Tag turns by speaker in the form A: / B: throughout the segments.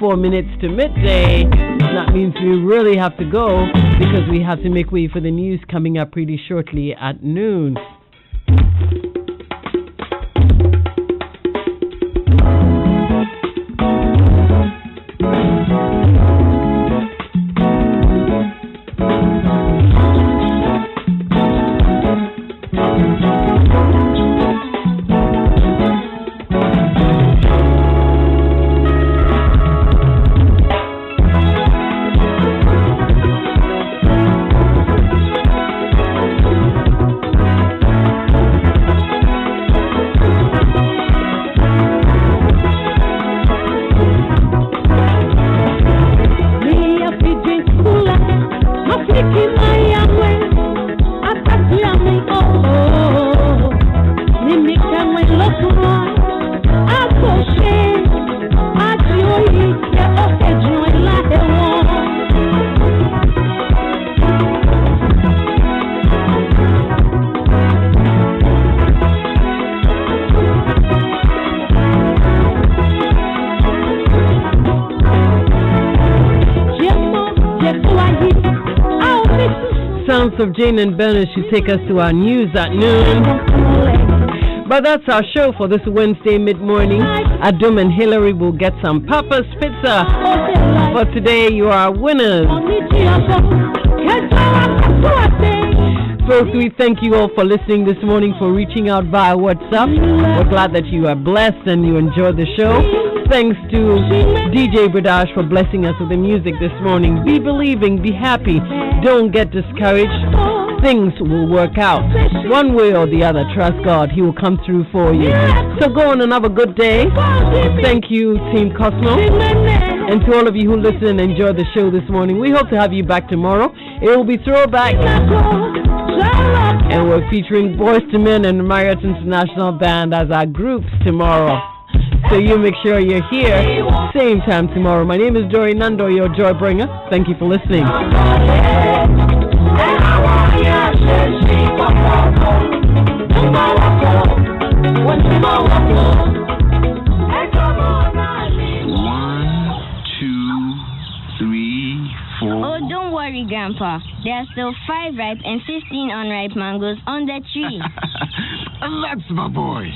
A: 24 minutes to midday. That means we really have to go because we have to make way for the news coming up pretty shortly at noon. Of Jane and Bernard should take us to our news at noon. But that's our show for this Wednesday mid-morning. Adum and Hillary will get some Papa's Pizza. For today, you are winners. Folks, we thank you all for listening this morning, for reaching out via WhatsApp. We're glad that you are blessed and you enjoyed the show. Thanks to DJ Bradash for blessing us with the music this morning. Be believing, be happy. Don't get discouraged. Things will work out. One way or the other, trust God. He will come through for you. So go on and have a good day. Thank you, Team Cosmo. And to all of you who listen and enjoy the show this morning, we hope to have you back tomorrow. It will be throwback. And we're featuring Boys to Men and Marriott International Band as our groups tomorrow. So you make sure you're here, same time tomorrow. My name is Dory Nando, your joy bringer. Thank you for listening.
B: Oh, don't worry, Grandpa. There are still 5 ripe and 15 unripe mangoes on the tree.
C: That's my boy.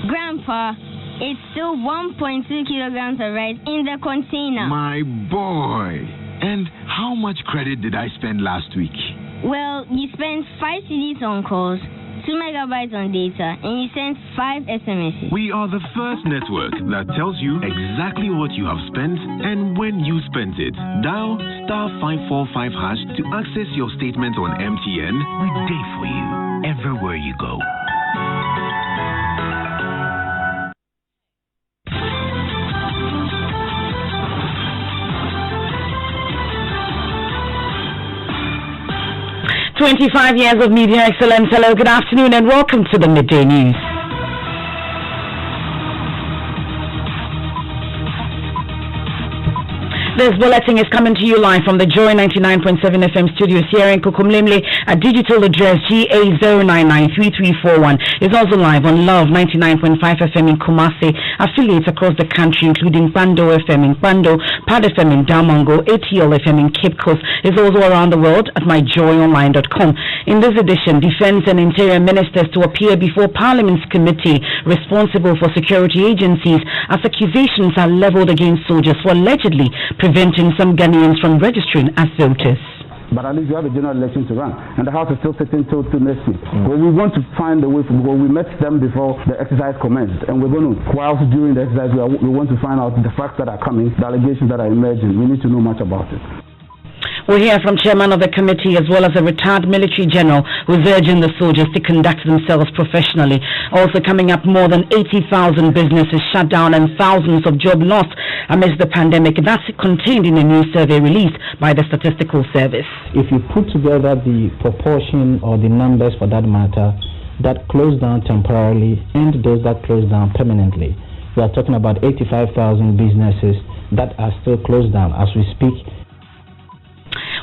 B: Grandpa, it's still 1.2 kilograms of rice in the container.
C: My boy. And how much credit did I spend last week?
B: Well, you spent 5 CDs on calls, 2 megabytes on data, and you sent 5 SMSs.
C: We are the first network that tells you exactly what you have spent and when you spent it. Dial *545# to access your statement on MTN. We day for you everywhere you go.
D: 25 years of media excellence. Hello, good afternoon, and welcome to the Midday News. This bulletin is coming to you live from the Joy 99.7 FM studios here in Kukumlimli at digital address GA0993341. It's also live on Love 99.5 FM in Kumasi, affiliates across the country including Pando FM in Pando, Pad FM in Damongo, ATL FM in Cape Coast. It's also around the world at myjoyonline.com. In this edition, Defense and Interior Ministers to appear before Parliament's committee responsible for security agencies as accusations are leveled against soldiers for allegedly preventing some Ghanaians from registering as voters.
E: But at least you have a general election to run, and the House is still sitting till next week. But we want to find a way, because we met them before the exercise commenced, and we're going to, whilst doing the exercise, we want to find out the facts that are coming, the allegations that are emerging. We need to know much about it.
D: We'll hear from chairman of the committee as well as a retired military general who's urging the soldiers to conduct themselves professionally. Also coming up, more than 80,000 businesses shut down and thousands of jobs lost amidst the pandemic. That's contained in a new survey released by the Statistical Service.
F: If you put together the proportion or the numbers for that matter that closed down temporarily and those that closed down permanently, we are talking about 85,000 businesses that are still closed down as we speak.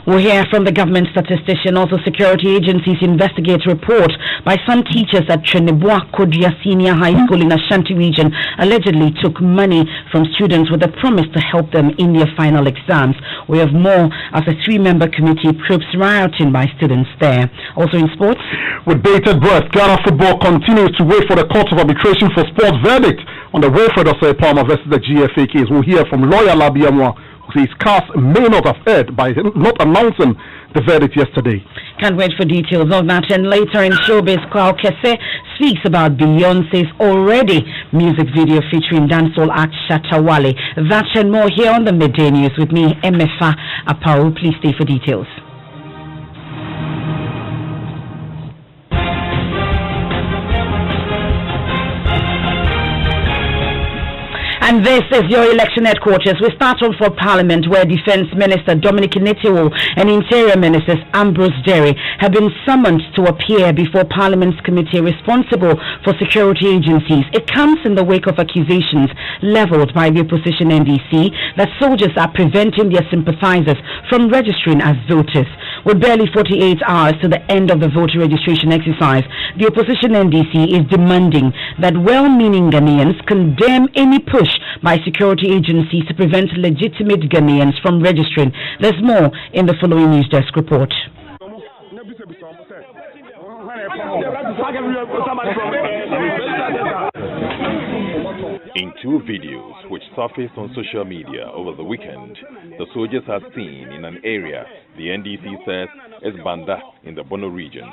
D: We'll hear from the government statistician. Also, security agencies investigate report by some teachers at Treneboa Kodia Senior High School in Ashanti region allegedly took money from students with a promise to help them in their final exams. We have more as a 3-member committee probes rioting by students there. Also in sports.
G: With bated breath, Ghana football continues to wait for the Court of Arbitration for Sports verdict on the Wilfred Osei Palmer versus the GFA case. We'll hear from lawyer Labiamwa, who says cast may not have erred by not announcing the verdict yesterday.
D: Can't wait for details of that. And later in showbiz, Kwao Kese speaks about Beyonce's already music video featuring dancehall act Shatta Wale. That and more here on the Midday News with me, Emefa Apawu. Please stay for details. And this is your election headquarters. We start on for Parliament, where Defence Minister Dominic Nitiwo and Interior Ministers Ambrose Derry have been summoned to appear before Parliament's committee responsible for security agencies. It comes in the wake of accusations levelled by the opposition NDC that soldiers are preventing their sympathisers from registering as voters. With barely 48 hours to the end of the voter registration exercise, the opposition NDC is demanding that well-meaning Ghanaians condemn any push by security agencies to prevent legitimate Ghanaians from registering. There's more in the following news desk report.
H: In 2 videos which surfaced on social media over the weekend, the soldiers are seen in an area the NDC says is Banda in the Bono region.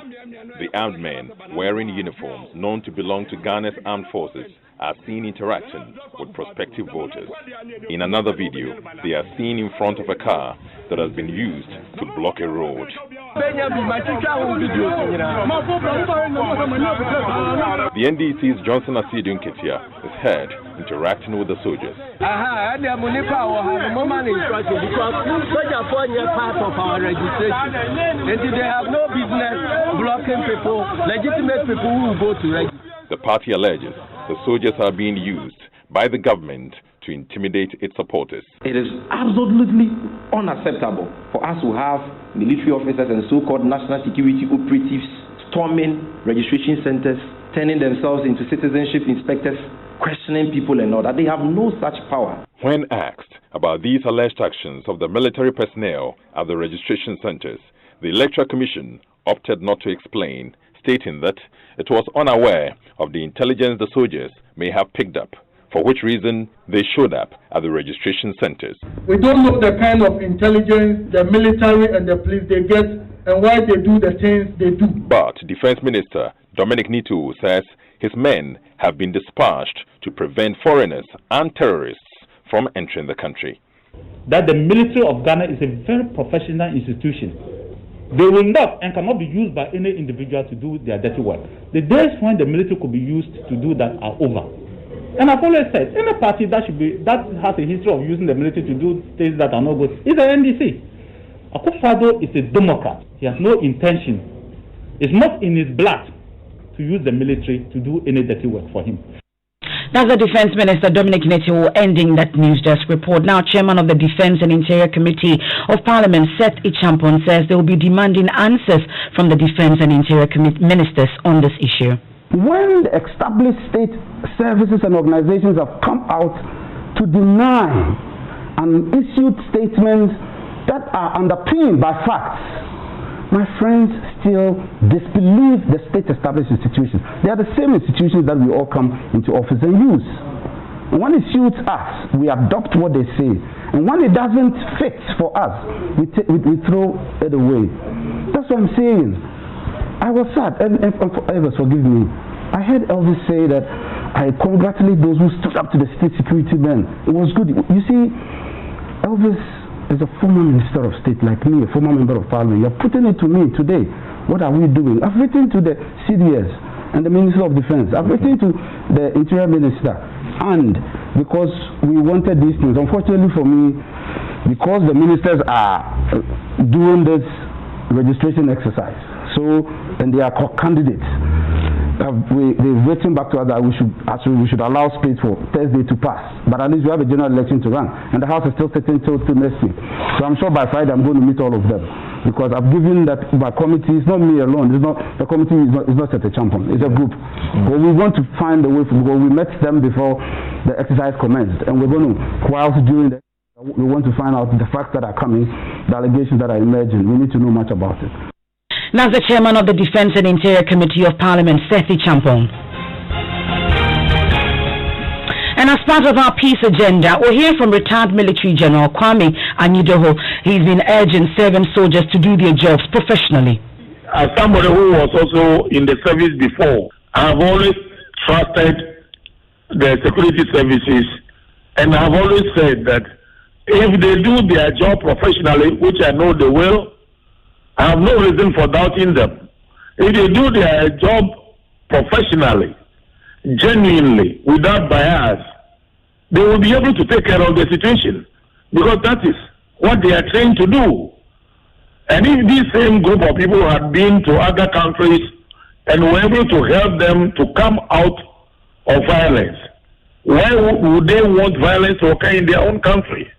H: The armed men wearing uniforms known to belong to Ghana's armed forces are seen interacting with prospective voters. In another video, they are seen in front of a car that has been used to block a road. The NDC's Johnson Asidu Nketia is heard interacting with the soldiers.
I: They have no business blocking people, legitimate people who go to register.
H: The party alleges the soldiers are being used by the government to intimidate its supporters.
J: It is absolutely unacceptable for us to have military officers and so-called national security operatives storming registration centers, turning themselves into citizenship inspectors, questioning people and all that. They have no such power.
H: When asked about these alleged actions of the military personnel at the registration centers, the Electoral Commission opted not to explain, stating that it was unaware of the intelligence the soldiers may have picked up, for which reason they showed up at the registration centers.
K: We don't know the kind of intelligence the military and the police they get and why they do the things they do.
H: But Defense Minister Dominic Nitiwo says his men have been dispatched to prevent foreigners and terrorists from entering the country.
L: That the military of Ghana is a very professional institution. They will not and cannot be used by any individual to do their dirty work. The days when the military could be used to do that are over. And I've always said, any party that has a history of using the military to do things that are not good is the NDC. Kufuor is a Democrat. He has no intention. It's not in his blood to use the military to do any dirty work for him.
D: That's the Defense Minister Dominic Nitiwo ending that news desk report. Now, Chairman of the Defense and Interior Committee of Parliament, Seth Ichampon, says they will be demanding answers from the Defense and Interior Ministers on this issue.
E: When the established state services and organizations have come out to deny and issued statements that are underpinned by facts, my friends still disbelieve the state-established institutions. They are the same institutions that we all come into office and use. And when it suits us, we adopt what they say. And when it doesn't fit for us, we throw it away. That's what I'm saying. I was sad. Elvis, forgive me. I heard Elvis say that I congratulate those who stood up to the state security men. It was good. You see, Elvis is a former minister of state like me, a former member of parliament. You're putting it to me today. What are we doing? I've written to the CDS and the Minister of Defense. I've written to the Interior Minister. And because we wanted these things, unfortunately for me, because the ministers are doing this registration exercise, and they are candidates, they've written back to us that we should allow space for Thursday to pass. But at least we have a general election to run. And the House is still sitting till next week. So I'm sure by Friday I'm going to meet all of them. because I've given that my committee. It's not me alone. It's not the committee. Is not at a champion. It's a group. But we want to find a way. Because we met them before the exercise commenced, and we're going to, whilst during the, we want to find out the facts that are coming, the allegations that are emerging. We need to know much about it.
D: Now the chairman of the Defence and Interior Committee of Parliament, Sethi Champong. And as part of our peace agenda, we'll hear from retired military General Kwame Anyidoho. He's been urging serving soldiers to do their jobs professionally.
M: As somebody who was also in the service before, I've always trusted the security services, and I've always said that if they do their job professionally, which I know they will, I have no reason for doubting them. If they do their job professionally, genuinely, without bias, they will be able to take care of the situation, because that is what they are trained to do. And if this same group of people had been to other countries and were able to help them to come out of violence, why would they want violence to occur in their own country?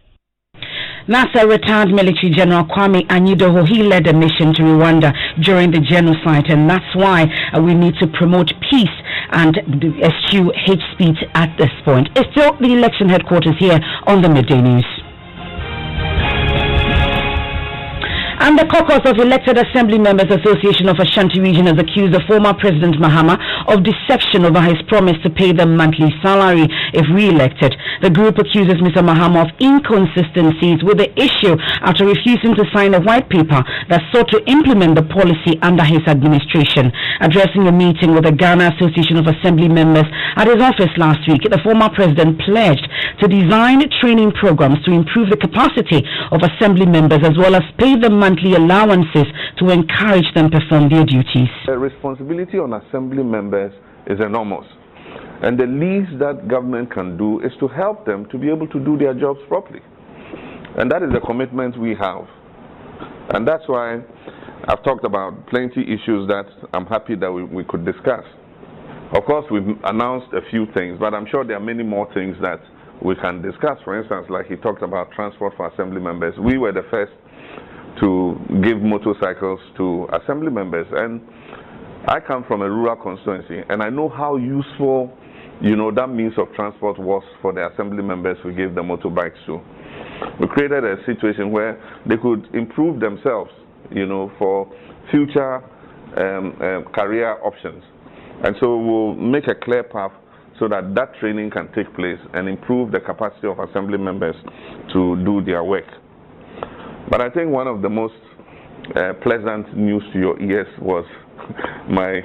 D: NASA retired military General Kwame Anyidoho, he led a mission to Rwanda during the genocide, and that's why we need to promote peace and eschew hate speech at this point. It's still the election headquarters here on the Midday News. And the caucus of Elected Assembly Members Association of Ashanti Region has accused the former President Mahama of deception over his promise to pay them monthly salary if re-elected. The group accuses Mr. Mahama of inconsistencies with the issue after refusing to sign a white paper that sought to implement the policy under his administration. Addressing a meeting with the Ghana Association of Assembly Members at his office last week, the former president pledged to design training programs to improve the capacity of assembly members as well as pay them monthly allowances to encourage them perform their duties.
N: The responsibility on assembly members is enormous, and the least that government can do is to help them to be able to do their jobs properly, and that is the commitment we have. And that's why I've talked about plenty issues that I'm happy that we could discuss. Of course, we've announced a few things, but I'm sure there are many more things that we can discuss. For instance, like he talked about transport for assembly members. We were the first to give motorcycles to assembly members, and I come from a rural constituency, and I know how useful, that means of transport was for the assembly members we gave the motorbikes to. We created a situation where they could improve themselves, for future career options, and so we'll make a clear path so that that training can take place and improve the capacity of assembly members to do their work. But I think one of the most pleasant news to your ears was my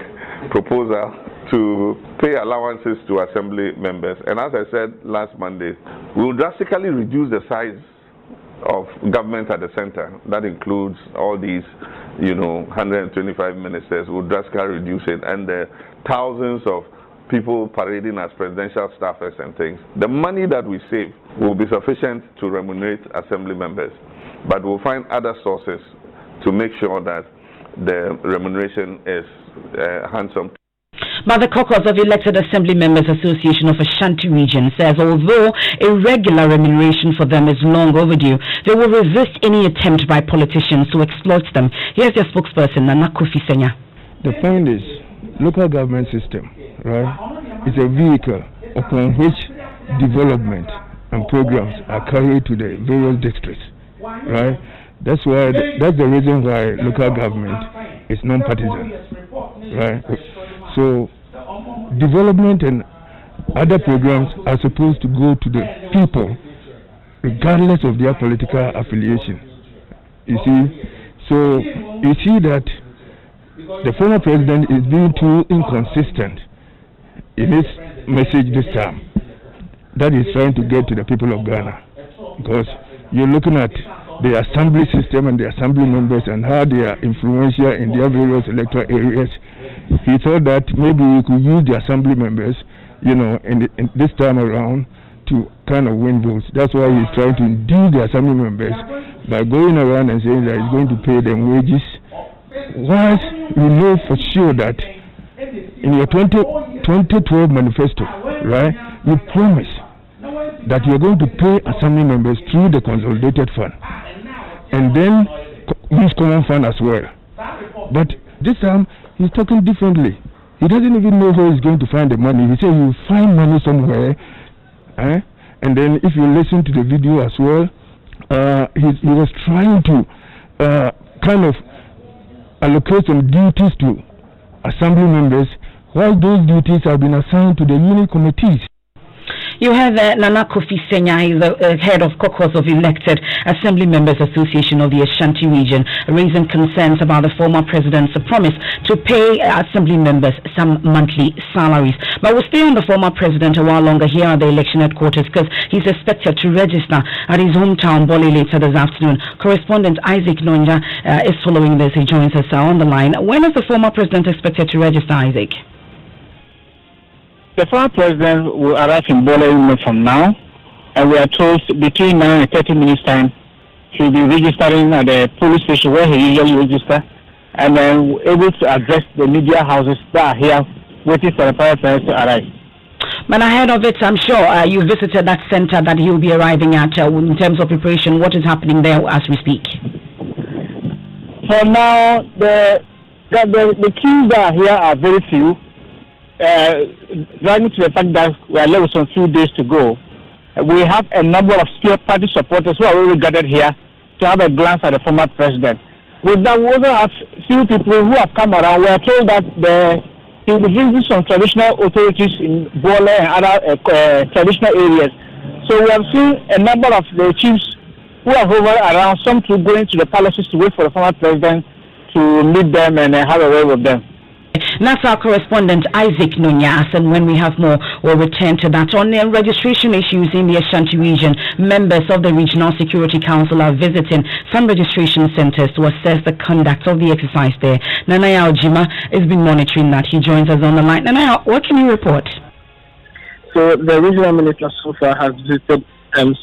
N: proposal to pay allowances to assembly members. And as I said last Monday, we will drastically reduce the size of government at the center. That includes all these, 125 ministers. We'll drastically reduce it. And the thousands of people parading as presidential staffers and things. The money that we save will be sufficient to remunerate assembly members. But we'll find other sources to make sure that the remuneration is handsome.
D: But the caucus of Elected Assembly Members Association of Ashanti Region says although a regular remuneration for them is long overdue, they will resist any attempt by politicians to exploit them. Here's their spokesperson, Nana Kofi Senya.
O: The point is, local government system, right, is a vehicle upon which development and programs are carried to the various districts. Right, that's the reason why local government is non-partisan. Right, so development and other programs are supposed to go to the people, regardless of their political affiliation. You see, so you see that the former president is being too inconsistent in his message this time. That is trying to get to the people of Ghana, because you're looking at the assembly system and the assembly members and how they are influential in their various electoral areas. He thought that maybe we could use the assembly members, in this time around to kind of win votes. That's why he's trying to deal the assembly members by going around and saying that he's going to pay them wages. Whilst we know for sure that in your 2012 manifesto, right, you promise that you're going to pay assembly members through the consolidated fund. And then use common fund as well. But this time, he's talking differently. He doesn't even know where he's going to find the money. He said he will find money somewhere. And then if you listen to the video as well, he was trying to kind of allocate some duties to assembly members, while those duties have been assigned to the unit committees.
D: You have Nana Kofi Senya, the head of caucus of elected Assembly Members Association of the Ashanti region, raising concerns about the former president's promise to pay assembly members some monthly salaries. But we'll stay on the former president a while longer here at the election headquarters, because he's expected to register at his hometown, Bole, later this afternoon. Correspondent Isaac Nonya is following this. He joins us on the line. When is the former president expected to register, Isaac?
P: The former president will arrive in Bole from now, and we are told between 9 and 30 minutes time, he'll be registering at the police station where he usually registers, and then able to address the media houses that are here waiting for the former president to arrive.
D: But ahead of it, I'm sure you visited that center that he will be arriving at in terms of preparation. What is happening there as we speak?
P: For now, the queues that are here are very few. Driving to the fact that we are left with some few days to go, we have a number of spear party supporters who are already gathered here to have a glance at the former president. With that, we also have few people who have come around. We are told that he will be visiting some traditional authorities in Bole and other traditional areas. So we have seen a number of the chiefs who are hovering around, some to going to the palaces to wait for the former president to meet them and have a word with them.
D: That's our correspondent Isaac Nunyas, and when we have more, we'll return to that. On the registration issues in the Ashanti region, members of the Regional Security Council are visiting some registration centers to assess the conduct of the exercise there. Nanaya Ojima has been monitoring that. He joins us on the line. Nanaya, what can you report?
P: So the regional minister so far has visited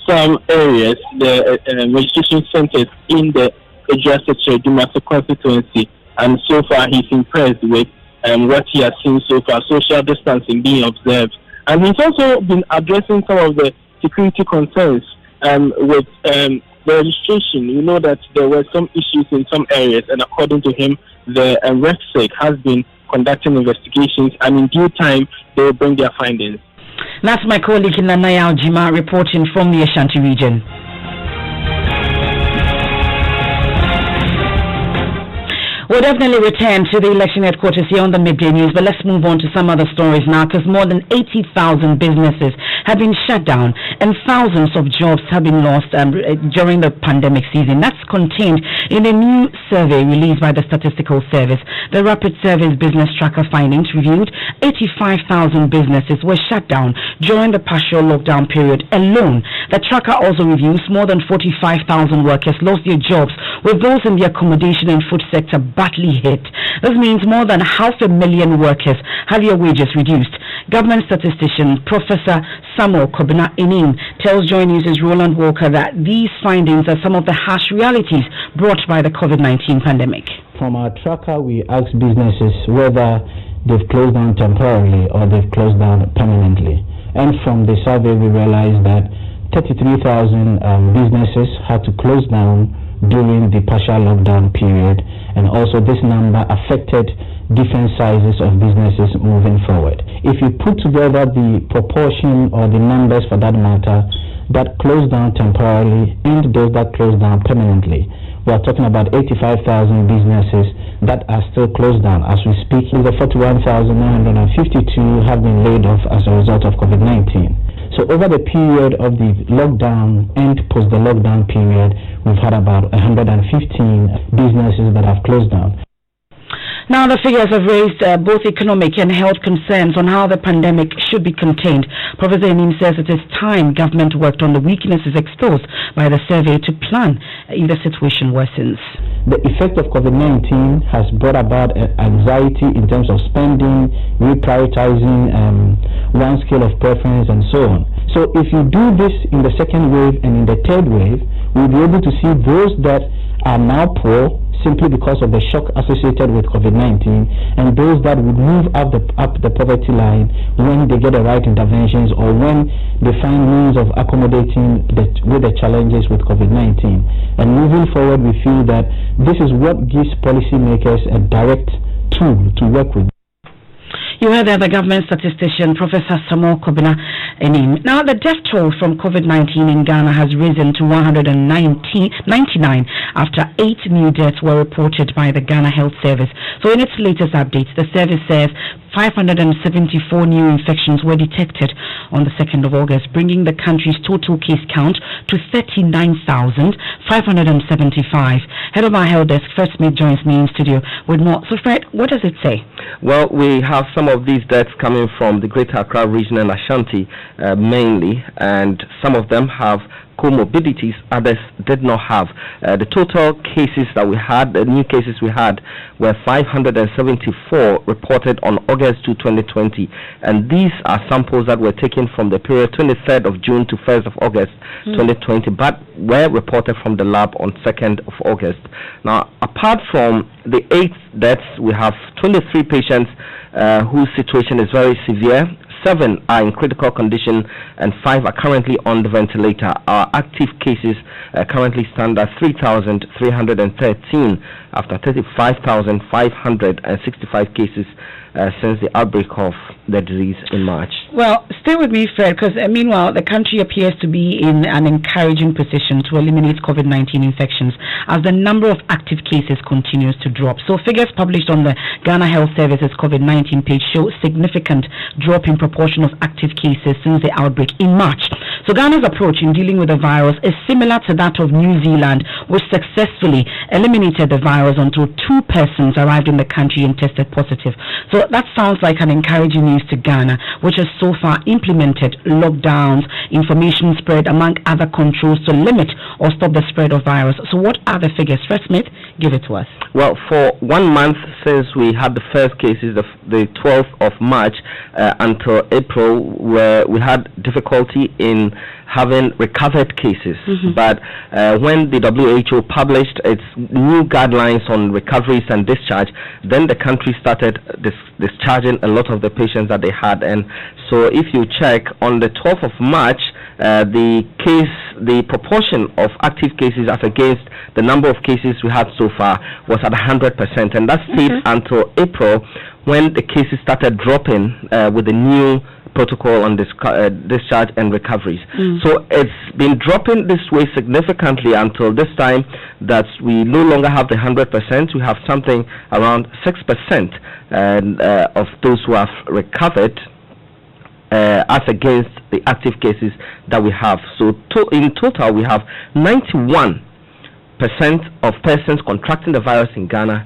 P: some areas, the registration centers in the Ejura constituency, and so far he's impressed with what he has seen so far, social distancing being observed. And he's also been addressing some of the security concerns with the registration. You know that there were some issues in some areas, and according to him, the REFSEC has been conducting investigations, and in due time, they will bring their findings.
D: That's my colleague Nanaya Ojima reporting from the Ashanti region. We'll definitely return to the election headquarters here on the Midday News, but let's move on to some other stories now, because more than 80,000 businesses have been shut down and thousands of jobs have been lost during the pandemic season. That's contained in a new survey released by the Statistical Service. The Rapid Service Business Tracker findings reviewed 85,000 businesses were shut down during the partial lockdown period alone. The tracker also reviews more than 45,000 workers lost their jobs, with those in the accommodation and food sector badly hit. This means more than 500,000 workers have their wages reduced. Government statistician Professor Samuel Kobina Enin tells Joy News' Roland Walker that these findings are some of the harsh realities brought by the COVID-19 pandemic.
F: From our tracker, we ask businesses whether they've closed down temporarily or they've closed down permanently. And from the survey, we realized that 33,000 businesses had to close down during the partial lockdown period, and also this number affected different sizes of businesses moving forward. If you put together the proportion or the numbers for that matter that closed down temporarily and those that closed down permanently, we are talking about 85,000 businesses that are still closed down as we speak. The 41,952 have been laid off as a result of COVID-19. So over the period of the lockdown and post the lockdown period, we've had about 115 businesses that have closed down.
D: Now, the figures have raised both economic and health concerns on how the pandemic should be contained. Professor Enim says it is time government worked on the weaknesses exposed by the survey to plan if the situation worsens.
F: The effect of COVID-19 has brought about anxiety in terms of spending, reprioritizing one scale of preference, and so on. So if you do this in the second wave and in the third wave, we'll be able to see those that are now poor simply because of the shock associated with COVID-19, and those that would move up the poverty line when they get the right interventions or when they find means of accommodating with the challenges with COVID-19. And moving forward, we feel that this is what gives policymakers a direct tool to work with.
D: You heard the government statistician, Professor Samuel Kobina Enim. Now, the death toll from COVID-19 in Ghana has risen to 199 after 8 new deaths were reported by the Ghana Health Service. So in its latest updates, the service says 574 new infections were detected on the 2nd of August, bringing the country's total case count to 39,575. Head of our health desk, Fred Smith, joins me in studio with more. So, Fred, what does it say?
Q: Well, we have some of these deaths coming from the Greater Accra region and Ashanti mainly, and some of them have comorbidities, others did not have. The total cases that we had, the new cases we had, were 574 reported on August 2, 2020, and these are samples that were taken from the period 23rd of June to 1st of August 2020, but were reported from the lab on 2nd of August. Now, apart from the 8 deaths, we have 23 patients whose situation is very severe. 7 are in critical condition and 5 are currently on the ventilator. Our active cases currently stand at 3,313 after 35,565 cases since the outbreak of the disease in March.
D: Well, stay with me, Fred, because meanwhile, the country appears to be in an encouraging position to eliminate COVID-19 infections as the number of active cases continues to drop. So figures published on the Ghana Health Service's COVID-19 page show significant drop in proportion of active cases since the outbreak in March. So Ghana's approach in dealing with the virus is similar to that of New Zealand, which successfully eliminated the virus until 2 persons arrived in the country and tested positive. So that sounds like an encouraging news to Ghana, which has so far implemented lockdowns, information spread, among other controls to limit or stop the spread of virus. So what are the figures? Fred Smith, give it to us.
Q: Well, for 1 month since we had the first cases, the 12th of March until April, where we had difficulty in having recovered cases. But when the WHO published its new guidelines on recoveries and discharge, then the country started discharging a lot of the patients that they had. And so if you check on the 12th of March, the proportion of active cases as against the number of cases we had so far was at 100%, and that stayed until April, when the cases started dropping with the new protocol on discharge and recoveries. So it's been dropping this way significantly until this time that we no longer have the 100%. We have something around 6% of those who have recovered as against the active cases that we have. So in total, we have 91% of persons contracting the virus in Ghana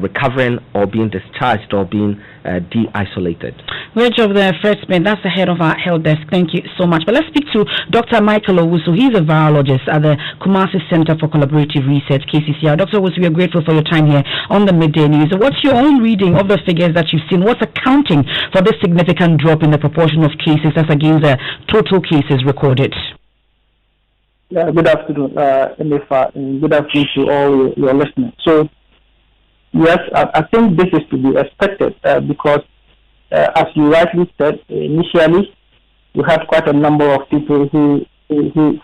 Q: recovering or being discharged or being de-isolated.
D: Great job there, Fred Smith. That's the head of our health desk. Thank you so much. But let's speak to Dr. Michael Owusu. He's a virologist at the Kumasi Center for Collaborative Research, KCCR. Dr. Owusu, we are grateful for your time here on the Midday News. What's your own reading of the figures that you've seen? What's accounting for this significant drop in the proportion of cases as against the total cases recorded?
P: Good afternoon, Emefa, and good afternoon to all your listeners. So, yes, I think this is to be expected because, as you rightly said, initially you had quite a number of people who were in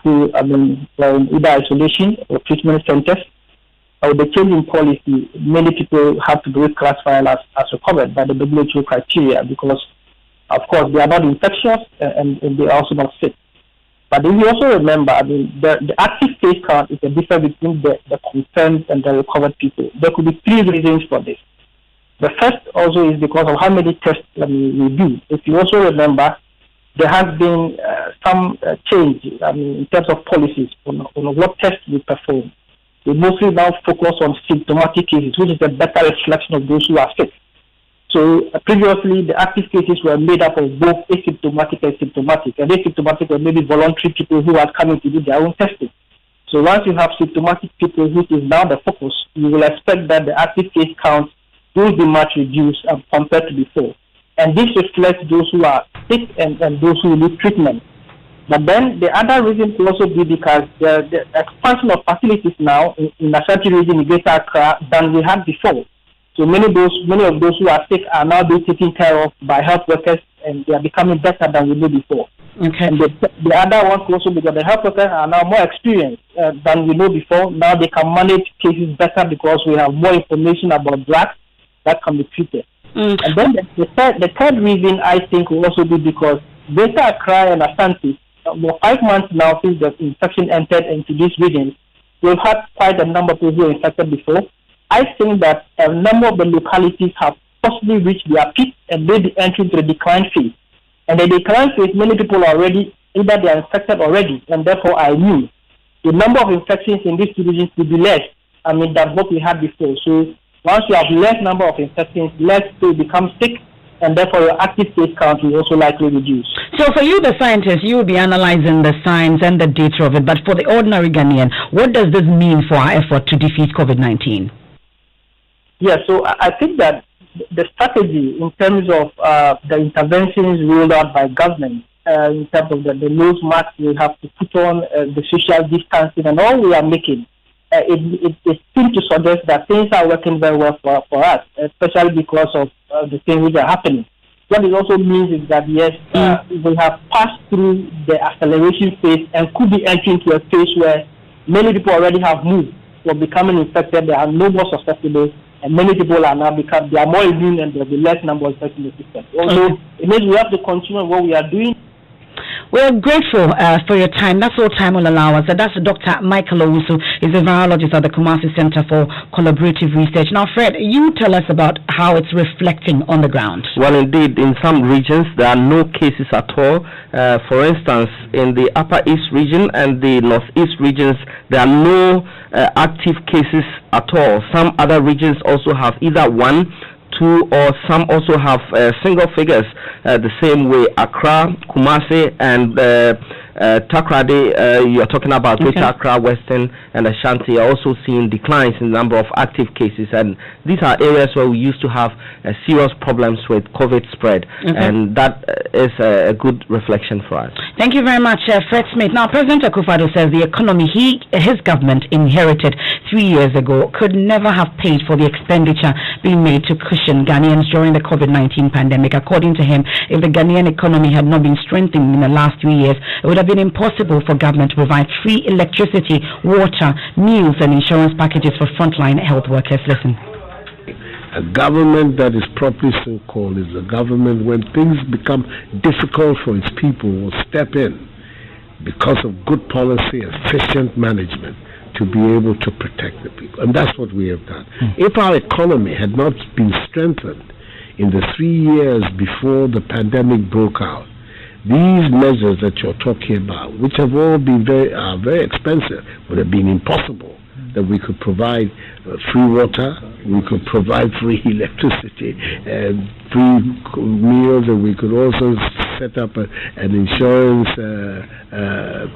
P: either isolation or treatment centers. With the change in policy, many people have to be reclassified as recovered by the WHO criteria because, of course, they are not infectious and they are also not sick. But if you also remember, the active case count is a difference between the confirmed and the recovered people. There could be 3 reasons for this. The first also is because of how many tests we do. If you also remember, there has been some change in terms of policies on what tests we perform. We mostly now focus on symptomatic cases, which is a better reflection of those who are sick. So previously, the active cases were made up of both asymptomatic and symptomatic. And asymptomatic were maybe voluntary people who are coming to do their own testing. So once you have symptomatic people, which is now the focus, you will expect that the active case count will be much reduced compared to before. And this reflects those who are sick and those who need treatment. But then the other reason could also be because the expansion of facilities now in the Ashanti region in Greater Accra than we had before. So many of those who are sick are now being taken care of by health workers, and they are becoming better than we did before.
D: Okay.
P: And the other one could also be that the health workers are now more experienced than we know before. Now they can manage cases better because we have more information about drugs that can be treated. And then the third reason I think will also be because Greater Accra and Ashanti, for 5 months now since the infection entered into these regions, we've had quite a number of people who were infected before. I think that a number of the localities have possibly reached their peak and may be entering into the decline phase. And the decline phase, many people are already, either they are infected already, and therefore are immune. The number of infections in these two regions will be less, than what we had before. So once you have less number of infections, less people become sick, and therefore your active case count will also likely reduce.
D: So for you, the scientist, you will be analyzing the science and the data of it, but for the ordinary Ghanaian, what does this mean for our effort to defeat COVID-19?
P: Yeah, so I think that the strategy in terms of the interventions rolled out by government, in terms of the nose masks we have to put on, the social distancing and all we are making, it seems to suggest that things are working very well for us, especially because of the things which are happening. What it also means is that, yes, we have passed through the acceleration phase and could be entering into a phase where many people already have moved from becoming infected, they are no more susceptible, and many people are now they are more immune and there will be less number of infected in the system. Although it means we have to continue what we are doing.
D: We're grateful for your time. That's all time will allow us. That's Dr. Michael Owusu. He's a virologist at the Kumasi Center for Collaborative Research. Now, Fred, you tell us about how it's reflecting on the ground.
Q: Well, indeed, in some regions, there are no cases at all. For instance, in the Upper East region and the Northeast regions, there are no active cases at all. Some other regions also have either 1, 2, or some also have single figures, the same way Accra, Kumasi, and Takoradi, you're talking about Greater Accra, Western, and Ashanti are also seeing declines in the number of active cases, and these are areas where we used to have serious problems with COVID spread, and that is a good reflection for us.
D: Thank you very much, Fred Smith. Now, President Kufuor says the economy his government inherited 3 years ago could never have paid for the expenditure being made to cushion Ghanaians during the COVID-19 pandemic. According to him, if the Ghanaian economy had not been strengthened in the last 3 years, it would have been impossible for government to provide free electricity, water, meals, and insurance packages for frontline health workers. Listen.
R: A government that is properly so called is a government when things become difficult for its people will step in because of good policy, efficient management to be able to protect the people. And that's what we have done. If our economy had not been strengthened in the 3 years before the pandemic broke out, these measures that you're talking about, which have all been very expensive, would have been impossible. That we could provide free water, we could provide free electricity, and free meals, and we could also set up an insurance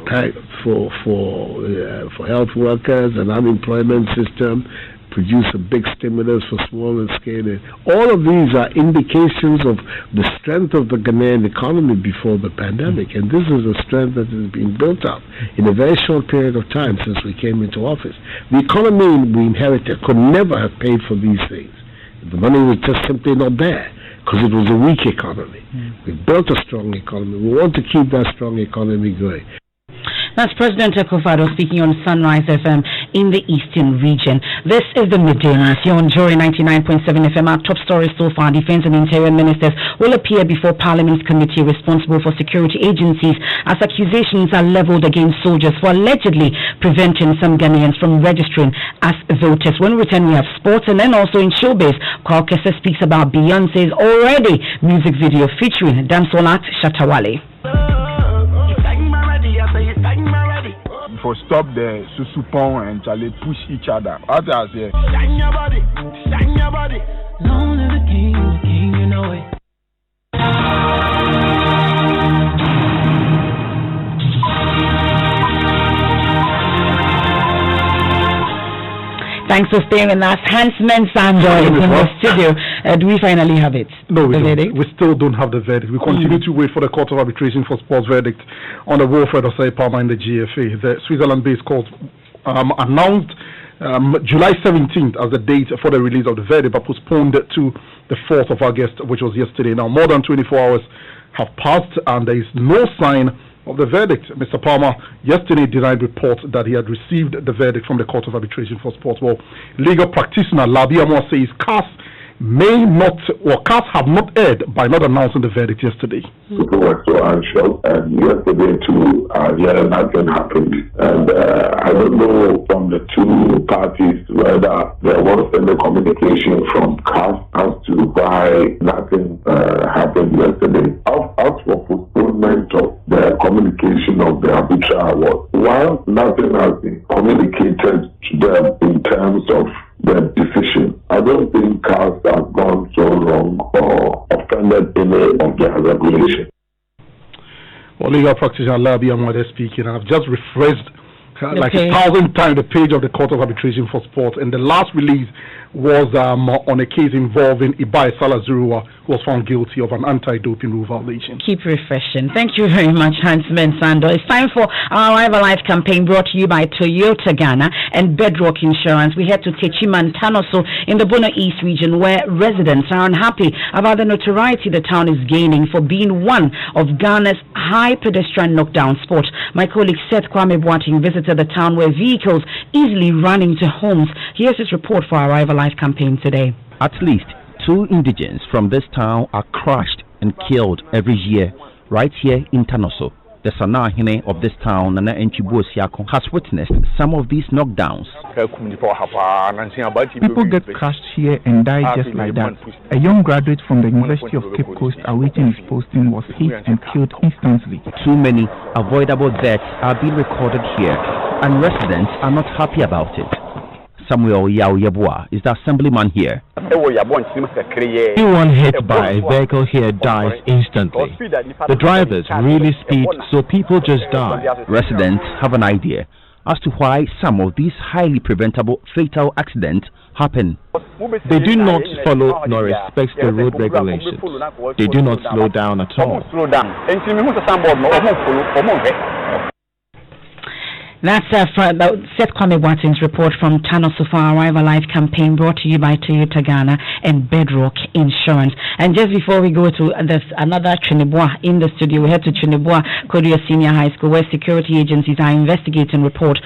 R: pack for health workers, an unemployment system, produce a big stimulus for small and scale. All of these are indications of the strength of the Ghanaian economy before the pandemic, and this is a strength that has been built up in a very short period of time since we came into office. The economy we inherited could never have paid for these things. The money was just simply not there because it was a weak economy. We built a strong economy. We want to keep that strong economy going.
D: That's President Kufuor speaking on Sunrise FM in the Eastern region. This is the Midday News here on Joy 99.7 FM. Our top stories so far: Defense and Interior Ministers will appear before Parliament's committee responsible for security agencies as accusations are leveled against soldiers for allegedly preventing some Ghanaians from registering as voters. When we return, we have sports, and then also in showbiz, Kwakese speaks about Beyonce's already music video featuring Damsolat Shatawale.
S: For stop the susupon and Charlie push each other. What I say? Shine your body, shine your body. Long live the king, you know it.
D: Thanks for staying with us. Hans Mensando is in the studio. Do we finally have it?
G: No, we
D: the
G: don't.
D: Verdict?
G: We still don't have the verdict. We continue to wait for the Court of Arbitration for Sports verdict on the Wilfred Osei Palmer in the GFA. The Switzerland-based court announced July 17th as the date for the release of the verdict, but postponed to the 4th of August, which was yesterday. Now, more than 24 hours have passed, and there is no sign of the verdict. Mr. Palmer yesterday denied reports that he had received the verdict from the Court of Arbitration for Sports. Well, legal practitioner Labi Amwa says CAS have not erred by not announcing the verdict yesterday.
T: People were so anxious, and yesterday too, nothing happened. And I don't know from the two parties whether there was any communication from CAS as to why nothing happened yesterday. As for postponement of the communication of the arbitral award, while nothing has been communicated to them in terms of the decision, I don't think CAS have gone so wrong or offended any of their regulations.
G: Well, legal practitioner Labi Amwade speaking. I've just refreshed like 1,000 times the page of the Court of Arbitration for Sports, and the last release was on a case involving Ibai Salazurua, who was found guilty of an anti-doping rule violation.
D: Keep refreshing. Thank you very much, Hans-Man Sando. It's time for our Arrival Life campaign brought to you by Toyota Ghana and Bedrock Insurance. We head to Techiman Tanoso in the Bono East region, where residents are unhappy about the notoriety the town is gaining for being one of Ghana's high pedestrian knockdown spots. My colleague Seth Kwame Boating visited the town where vehicles easily run into homes. Here's his report for our Arrival Life campaign today.
U: At least 2 indigents from this town are crushed and killed every year right here in Tanoso. The Sanahine of this town, Nana Enchibu Siako, has witnessed some of these knockdowns.
V: People get crushed here and die just like that. A young graduate from the University of Cape Coast awaiting his posting was hit and killed instantly.
U: Too many avoidable deaths are being recorded here, and residents are not happy about it. Samuel Yao Yabua is the assemblyman here.
W: Anyone hit by a vehicle here dies instantly. The drivers really speed, so people just die.
U: Residents have an idea as to why some of these highly preventable fatal accidents happen.
W: They do not follow nor respect the road regulations. They do not slow down at all.
D: That's Seth Kwame Watson's report from Tanoso for our Arrival Life campaign brought to you by Toyota Ghana and Bedrock Insurance. And just before we go to another Chinibwa in the studio, we head to Chinibwa Korea Senior High School, where security agencies are investigating report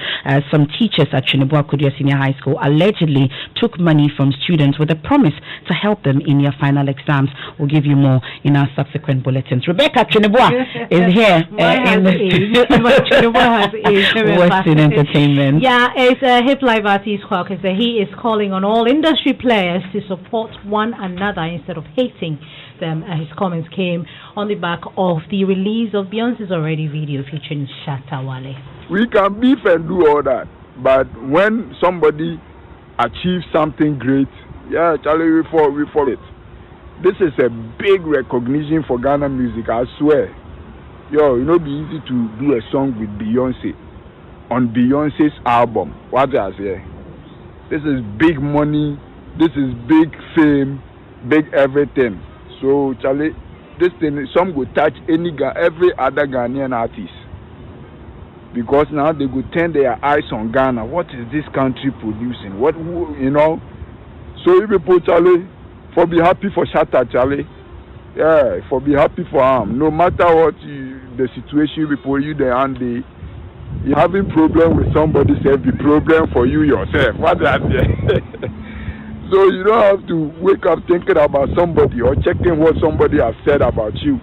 D: some teachers at Chinibwa Korea Senior High School allegedly took money from students with a promise to help them in their final exams. We'll give you more in our subsequent bulletins. Rebecca Chinibwa is here in the studio. Western Entertainment.
X: Yeah, it's a hip live artist caucus. He is calling on all industry players to support one another instead of hating them. His comments came on the back of the release of Beyonce's already video featuring Shatta Wale.
S: We can beef and do all that, but when somebody achieves something great, yeah, Charlie, we follow it. This is a big recognition for Ghana music, I swear. Yo, it not be easy to do a song with Beyonce on Beyonce's album. What I say? This is big money. This is big fame, big everything. So Charlie, this thing, some go touch every other Ghanaian artist, because now they go turn their eyes on Ghana. What is this country producing? So if people, Charlie, for be happy for Shatta, Charlie. Yeah, for be happy for him. No matter what the situation before you there and you're having problem with somebody, say the problem for you yourself. What is that? So you don't have to wake up thinking about somebody or checking what somebody has said about you.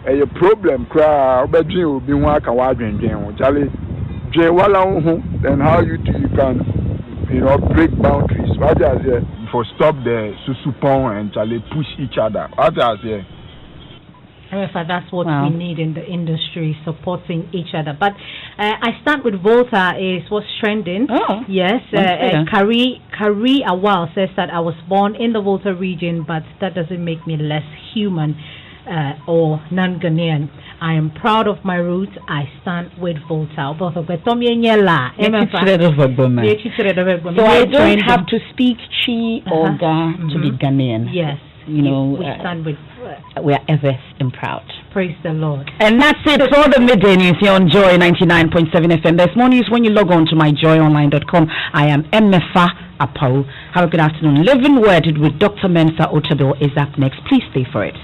S: And your problem, cry, will be one Charlie. Then how you can, break boundaries. What is it? For stop the susupon and Charlie push each other. What is it?
X: Emefa, that's what we need in the industry, supporting each other. But I start with Volta is what's trending.
D: Oh,
X: yes. Kari Awal says that I was born in the Volta region, but that doesn't make me less human or non-Ghanaian. I am proud of my roots. I stand with Volta. So I
D: don't have to speak Chi or Ga to be Ghanaian.
X: Yes.
D: You know,
X: we stand with.
D: We are ever and proud.
X: Praise the Lord.
D: And that's it for the midday news here on Joy 99.7 FM. There's more news when you log on to myjoyonline.com. I am Emefa Apawu. Have a good afternoon. Living Word with Dr. Mensa Otabil is up next. Please stay for it.